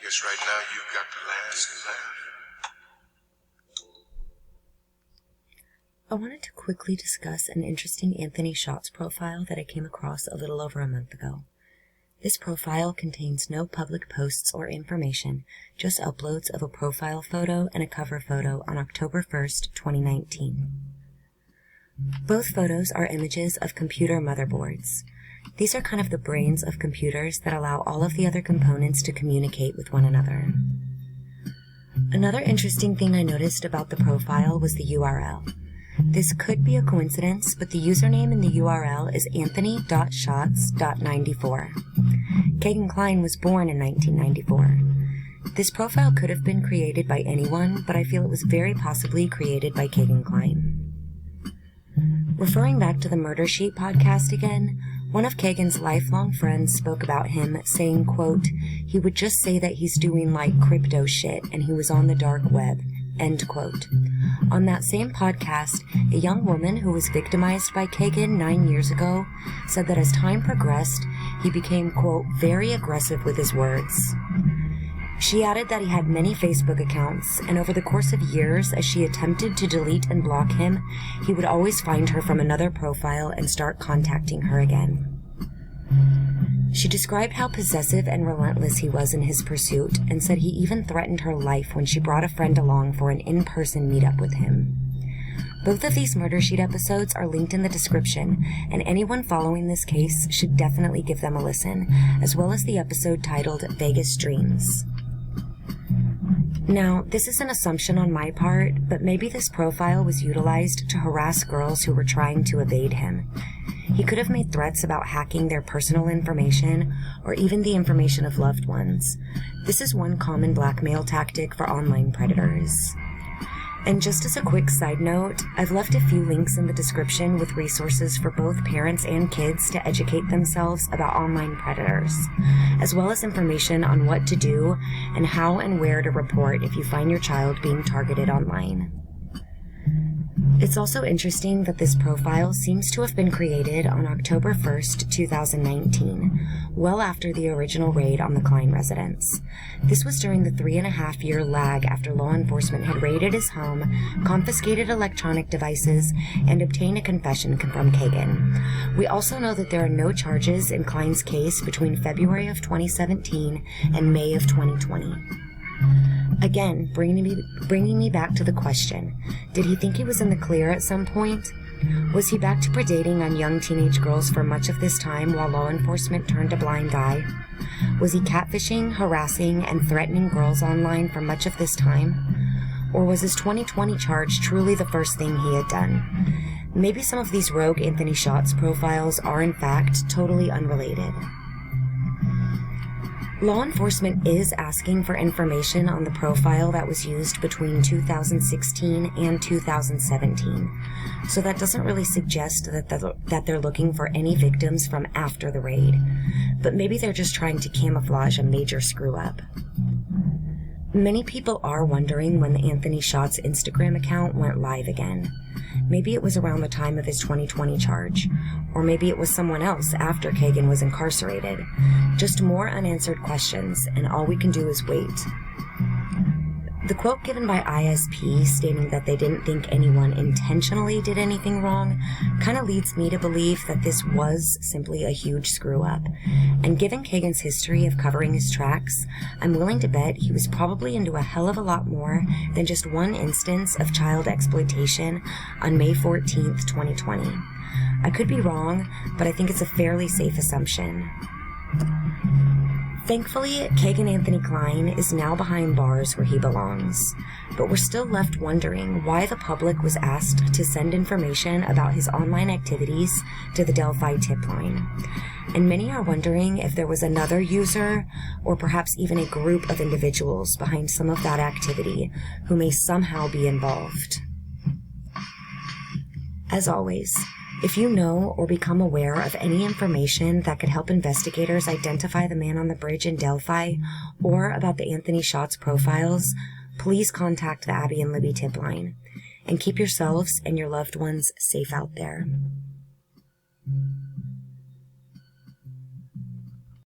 guess right now you've got the last laugh. I wanted to quickly discuss an interesting Anthony Shots profile that I came across a little over a month ago. This profile contains no public posts or information, just uploads of a profile photo and a cover photo on October 1st, 2019. Both photos are images of computer motherboards. These are kind of the brains of computers that allow all of the other components to communicate with one another. Another interesting thing I noticed about the profile was the URL. This could be a coincidence, but the username in the URL is anthony.shots.94. Kegan Kline was born in 1994. This profile could have been created by anyone, but I feel it was very possibly created by Kegan Kline. Referring back to the Murder Sheet podcast again, one of Kegan's lifelong friends spoke about him, saying, quote, he would just say that he's doing like crypto shit and he was on the dark web, end quote. On that same podcast, a young woman who was victimized by Kegan 9 years ago said that as time progressed, he became, quote, very aggressive with his words. She added that he had many Facebook accounts, and over the course of years, as she attempted to delete and block him, he would always find her from another profile and start contacting her again. She described how possessive and relentless he was in his pursuit, and said he even threatened her life when she brought a friend along for an in-person meetup with him. Both of these Murder Sheet episodes are linked in the description, and anyone following this case should definitely give them a listen, as well as the episode titled Vegas Dreams. Now, this is an assumption on my part, but maybe this profile was utilized to harass girls who were trying to evade him. He could have made threats about hacking their personal information, or even the information of loved ones. This is one common blackmail tactic for online predators. And just as a quick side note, I've left a few links in the description with resources for both parents and kids to educate themselves about online predators, as well as information on what to do and how and where to report if you find your child being targeted online. It's also interesting that this profile seems to have been created on October 1st, 2019, well after the original raid on the Kline residence. This was during the 3.5-year lag after law enforcement had raided his home, confiscated electronic devices, and obtained a confession from Kegan. We also know that there are no charges in Kline's case between February of 2017 and May of 2020. Again, bringing me back to the question, did he think he was in the clear at some point? Was he back to predating on young teenage girls for much of this time while law enforcement turned a blind eye? Was he catfishing, harassing, and threatening girls online for much of this time? Or was his 2020 charge truly the first thing he had done? Maybe some of these rogue Anthony Shots profiles are in fact totally unrelated. Law enforcement is asking for information on the profile that was used between 2016 and 2017, so that doesn't really suggest that they're looking for any victims from after the raid, but maybe they're just trying to camouflage a major screw-up. Many people are wondering when the Anthony Shots Instagram account went live again. Maybe it was around the time of his 2020 charge, or maybe it was someone else after Kegan was incarcerated. Just more unanswered questions, and all we can do is wait. The quote given by ISP stating that they didn't think anyone intentionally did anything wrong kind of leads me to believe that this was simply a huge screw-up. And given Kegan's history of covering his tracks, I'm willing to bet he was probably into a hell of a lot more than just one instance of child exploitation on May 14th, 2020. I could be wrong, but I think it's a fairly safe assumption. Thankfully, Kegan Anthony Kline is now behind bars where he belongs, but we're still left wondering why the public was asked to send information about his online activities to the Delphi tip line. And many are wondering if there was another user, or perhaps even a group of individuals behind some of that activity who may somehow be involved. As always, if you know or become aware of any information that could help investigators identify the man on the bridge in Delphi or about the Anthony Shots profiles, please contact the Abby and Libby tip line. And keep yourselves and your loved ones safe out there.